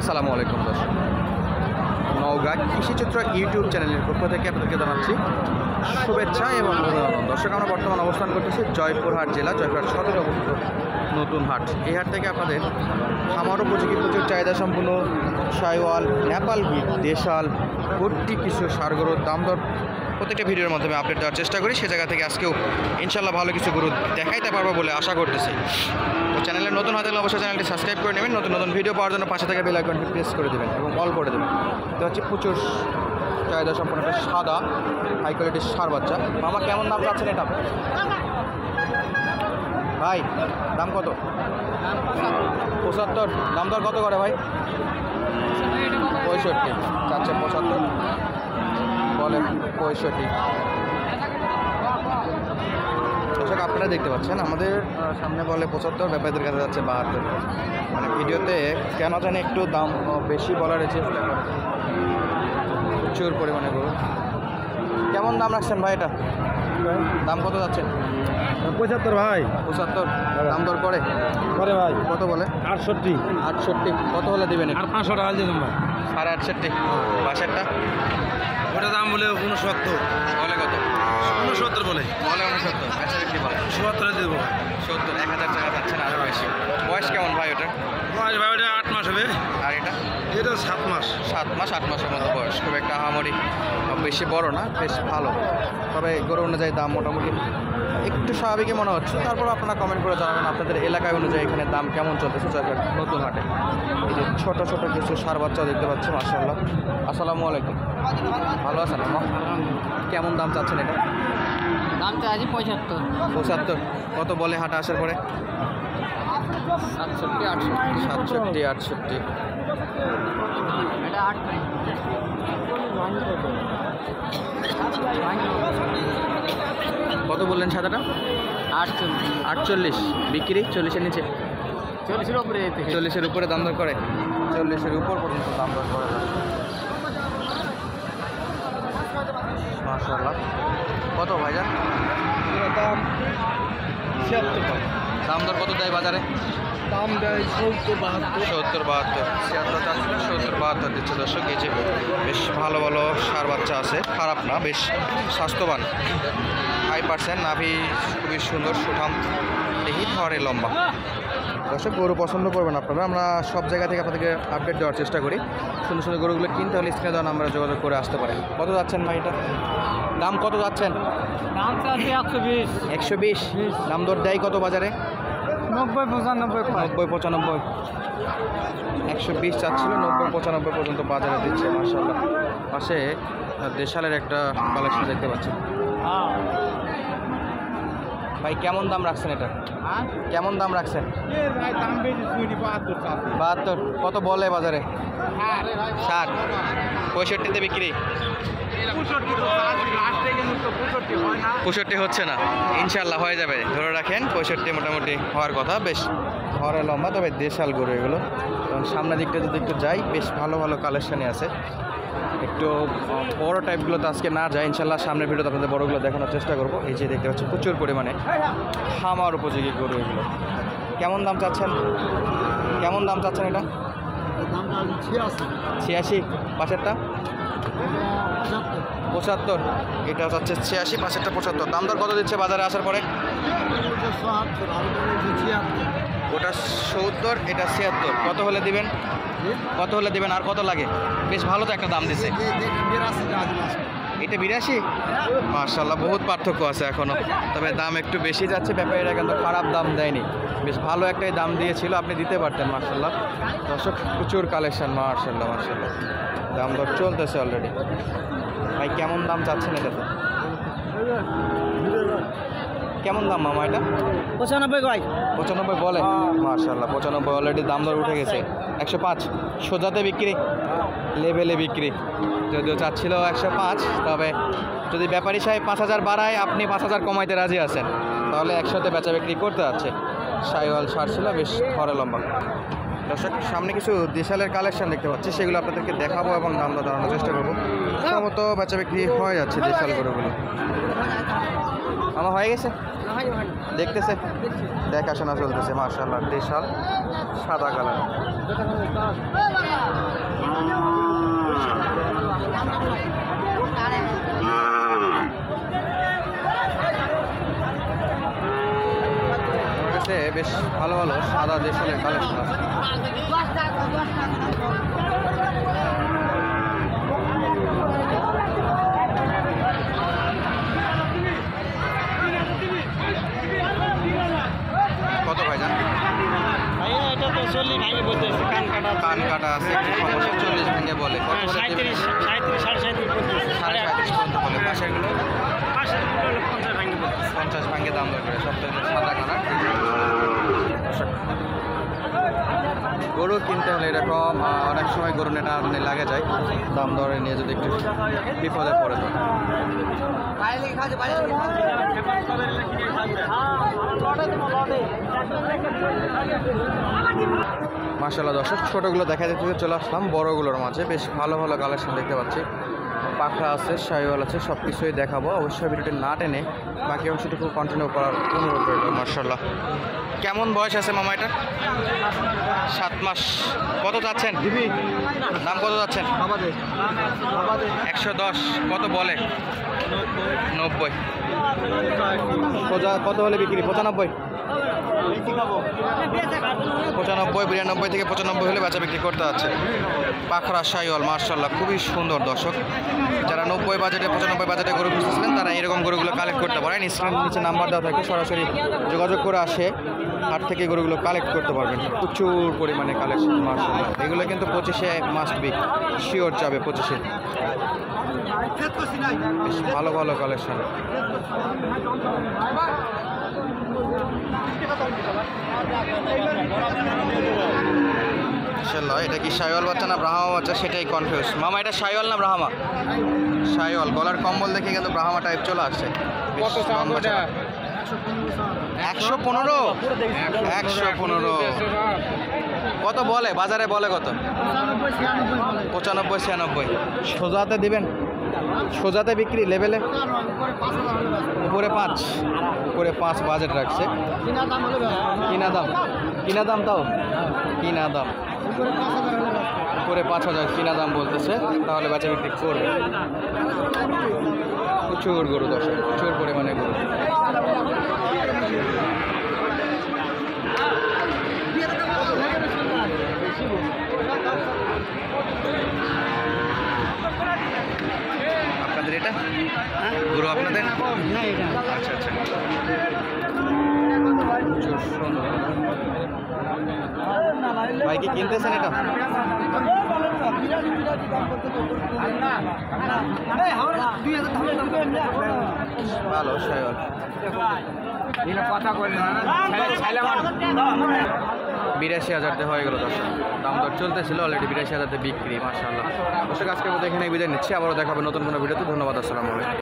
আসসালামু আলাইকুম দর্শক, নওগাঁ কৃষিচিত্র ইউটিউব চ্যানেলের পক্ষ থেকে আপনাদেরকে জানাচ্ছি শুভেচ্ছা এবং অভিনন্দন। দর্শক, আমরা বর্তমানে অবস্থান করতেছি জয়পুরহাট জেলা, জয়পুরহাট সদরে অবস্থিত নতুন হাট। এই হাট থেকে আপনাদের খামার উপযোগী প্রচুর চাহিদা সম্পূর্ণ শাইওয়াল, নেপাল গির, দেশাল, ভর্তি কিছু ষাঁড় গরুর দাম দর প্রত্যেকটা ভিডিওর মাধ্যমে আপডেট দেওয়ার চেষ্টা করি। সে জায়গা থেকে আজকেও ইনশাল্লাহ ভালো কিছু গরু দেখাইতে পারবো বলে আশা করতেছি। তো চ্যানেলে নতুন হতে হলে অবশ্যই চ্যানেলটি সাবস্ক্রাইব করে নেবেন, নতুন নতুন ভিডিও পাওয়ার জন্য পাশে থেকে বেল আইকনটি প্রেস করে দেবেন এবং অল করে দেবেন। তো হচ্ছে প্রচুর চাহিদা সম্পন্ন একটা সাদা হাই কোয়ালিটির ষাঁড় বাচ্চা। মামা কেমন দাম চাচ্ছেন এটা ভাই? দাম কত? 75। দাম দর কত করে ভাই? 65 চাচ্ছে, 75 বলে 65। দর্শক, আপনারা দেখতে পাচ্ছেন আমাদের সামনে বলে 75, ব্যাপারীদের কাছে যাচ্ছে 72। মানে ভিডিওতে কেন জানি একটু দাম বেশি বলার চেষ্টা করে, প্রচুর পরিমাণে গরু। কেমন দাম রাখছেন ভাই এটা? দাম কত যাচ্ছে? 75 ভাই। 75 দাম দর করে ভাই কত বলে? 68। 68 কত হলে দিবেন? আর 500 টাকা দিয়ে দেবো ভাই। 68.5। বাসেরটা ওটা দাম বলে 69। বলে কত? 69 বলে। বলে 69। আচ্ছা, বিক্রি বলে 70 দিয়ে দেবো ভাই। 70। 1000 টাকা যাচ্ছে না, আরও বেশি। বয়স কেমন ভাই ওটা? বয়স ভাই ওটা 8 মাস হবে। আর এটা? এটা 7 মাস। 7 মাস 8 মাসের মতো বয়স। খুব একটা আহামরি বেশি বড় না, বেশ ভালো। তবে গরু অনুযায়ী দাম মোটামুটি একটু স্বাভাবিকই মনে হচ্ছে। তারপর আপনারা কমেন্ট করে জানাবেন আপনাদের এলাকায় অনুযায়ী এখানে দাম কেমন চলতেছে জয়পুরহাট নতুন হাটে। এই যে ছোট ছোট কিছু ষাঁড় বাচ্চা দেখতে পাচ্ছি, মাশাআল্লাহ। আসসালামু আলাইকুম, ভালো আছেন? কেমন দাম চাচ্ছেন এটা? দাম তো আজই 75। 75 কত বলে হাটে আসার পরে? 67 68। 67 68। এটা 8। কত বললেন সাদাটা? 48। 48 বিক্রি 40-এর নিচে? 40-এর উপরে যেতে। 40-এর উপরে দাম দর করে? 40-এর উপর পর্যন্ত দাম দর করে মাশাআল্লাহ। কত ভাইজান দাম 76 টাকা। দাম দর কত দেয় বাজারে? দাম দেয় 70 72। 70 72। 76 চাচ্ছিল, 70 72 দিচ্ছে। দর্শক, এই যে বেশ ভালো ভালো ষাঁড় বাচ্চা আছে, খারাপ না, বেশ স্বাস্থ্যবান। 5% নাভি খুবই সুন্দর, সুঠাম দেহি, থরে লম্বা। দর্শক, গরু পছন্দ করবেন আপনারা, আমরা সব জায়গা থেকে আপনাদেরকে আপডেট দেওয়ার চেষ্টা করি। সুন্দর সুন্দর গরুগুলো কিনতে হলে স্ক্রিনে দেওয়া নাম্বারে যোগাযোগ করে আসতে পারেন। কত যাচ্ছেন ভাই এটা? দাম কত যাচ্ছেন? দাম তো আছে 120। 120। দাম দর দেয় কত বাজারে? 90 95। 90 95। 120 চাচ্ছিল, 90 95 পর্যন্ত বাজারে দিচ্ছে। মাশাআল্লাহ। পাশে দেশালের একটা কালেকশন দেখতে পাচ্ছি ভাই। কেমন দাম রাখছেন এটা? কেমন দাম রাখছেন? দাম বেশি 72। 72 কত বলে বাজারে? 60 65-তে বিক্রি। 65 হচ্ছে না, ইনশাল্লাহ হয়ে যাবে, ধরে রাখেন। 65 মোটামুটি হওয়ার কথা। বেশ ঘরে লম্বা, তবে দেশাল গরু এগুলো। এবং সামনের দিকটা যদি একটু যাই, বেশ ভালো ভালো কালেকশানই আছে। একটু বড় টাইপগুলো তো আজকে না যায়, ইনশাল্লাহ সামনের ভিডিওতে আপনাদের বড়গুলো দেখানোর চেষ্টা করবো। এই যে দেখতে পাচ্ছি প্রচুর পরিমাণে খামার উপযোগী গরু এগুলো। কেমন দাম চাচ্ছেন? কেমন দাম চাচ্ছেন এটা? 86। পাশেরটা 75। এটা চাচ্ছে 86, পাশেরটা 75। দাম দর কত দিচ্ছে বাজারে আসার পরে? ওটা 70, এটা 76। কত হলে দিবেন? কত হলে দিবেন? আর কত লাগে? বেশ ভালো তো একটা দাম দিছে। এটা 82। মাশাআল্লাহ, বহুত পার্থক্য আছে এখনও, তবে দাম একটু বেশি যাচ্ছে। ব্যাপারীরা কিন্তু খারাপ দাম দেয়নি, বেশ ভালো একটাই দাম দিয়েছিল, আপনি দিতে পারতেন। মাশাআল্লাহ দর্শক, প্রচুর কালেকশন। মাশাআল্লাহ মাশাআল্লাহ, দাম দর চলতেছে অলরেডি। ভাই কেমন দাম চাচ্ছেন এটাতে? কেমন দাম মামা এটা? 95 ভাই। 95 বলে? মাশাআল্লাহ, 95 অলরেডি দাম দর উঠে গেছে। 105 সোজাতে বিক্রি, লেভেলে বিক্রি। যদিও চাচ্ছিল 105, তবে যদি ব্যাপারী সাহেব 5000 বাড়ায়, আপনি 5000 কমাইতে রাজি আছেন, তাহলে 100তে বেচা বিক্রি করতে আছে। শাইওয়াল ষাঁড় ছিল, বেশ ধরে লম্বা। দর্শক, সামনে কিছু দেশালের কালেকশন দেখতে পাচ্ছি, সেগুলো আপনাদেরকে দেখাবো এবং দাম দর জানানোর চেষ্টা করবো। সম্ভবত বেচা বিক্রি হয়ে যাচ্ছে দেশাল গরুগুলো। আমার হয়ে গেছে, দেখতেছে, দেখাশোনা চলতেছে। মাশাআল্লাহ, দেশাল সাদা কালার। আমার কাছে বেশ ভালো ভালো সাদা দেশের কালেকশন আছে। কত ভাইজান? এটা তো 40 ভাঙে বলতেছে কান কাটা কান কাটা আছে, একটু সমস্যা, 40 ভেঙে বলে। কত করে দেবেন? 37 37 বলতেছে 37.5 পর্যন্ত বলে। পাশেরগুলো পাশের গুলো 50 ভাঙে বলতেছে 50 ভাঙে দাম দর করে, সব তো এগুলো সাদা কালার। দর্শক, গরু কিনতে হলে এরকম অনেক সময় গরু নেটা মানে লাগে যায়, দাম দরে নিয়ে যদি একটু বিপদে পড়ে তো। মাশাআল্লাহ দর্শক, ছোটোগুলো দেখা যেতে চলে আসলাম বড়গুলোর মাঝে। বেশ ভালো ভালো কালেকশন দেখতে পাচ্ছি। পাখা আছে, শাহিওয়াল আছে, সব কিছুই দেখাবো। অবশ্যই ভিডিওটি না টেনে বাকি অংশটুকু কন্টিনিউ করার অনুরোধ রইল। মাশাআল্লাহ, কেমন বয়স আছে মামা এটা? 7 মাস। কত চাচ্ছেন? দাম কত চাচ্ছেন? 110। কত বলে? 90। কত হলে বিক্রি? 95। 95, 92 থেকে 95 হলে বেচা বিক্রি করতে আছে। পাখরা শাহিওয়াল মাশাআল্লাহ খুবই সুন্দর। দর্শক, যারা 90 বাজেটে 95 বাজেটে গরু খুঁজতেছিলেন তারা এরকম গরুগুলো কালেক্ট করতে পারেন। স্ক্রিনের নিচে নাম্বার দেওয়া থাকে, সরাসরি যোগাযোগ করে আসে হাট থেকে গরুগুলো কালেক্ট করতে পারবেন। প্রচুর পরিমাণে কালেকশন মাশাআল্লাহ। এগুলো কিন্তু 25-এ মাস্ট বি শিওর যাবে। 25-এ বেশ ভালো ভালো কালেকশন। ইনশাআল্লাহ এটা কি শাহিওয়াল বাচ্চা না ব্রাহ্মা বাচ্চা সেটাই কনফিউজ। মামা এটা শাহিওয়াল না ব্রাহ্মা? শাহিওয়াল। গলার কম্বল দেখে কিন্তু ব্রাহ্মা টাইপ চলে আসছে। কত চাম ওটা? 115। 115 কত বলে বাজারে? বলে কত? 95 96। সোজাতে দিবেন? সোজাতে বিক্রি লেভেলে? উপরে 5। উপরে 5 বাজেট রাখছে। কিনা দাম? কিনা দাম তাও? কিনা দাম উপরে 5000 কিনা দাম বলতেছে। তাহলে বাচ্চা বিক্রি করবে। প্রচুর গরু দর্শক, প্রচুর পরিমাণে গরু। আপনাদের এটা গরু আপনাদের? আচ্ছা আচ্ছা, প্রচুর সুন্দর। ভাই কি কিনতেছেন এটা? ভালো শাহিওয়াল। 82,000 হয়ে গেল দর্শক। দাম দর চলতেছিল, অলরেডি 82,000 বিক্রি। মাশাআল্লাহ দর্শক, আজকের মতো এখানে বিদায় নিচ্ছি। আবারও দেখাবে নতুন কোনো ভিডিওতে। ধন্যবাদ, আসসালামু আলাইকুম।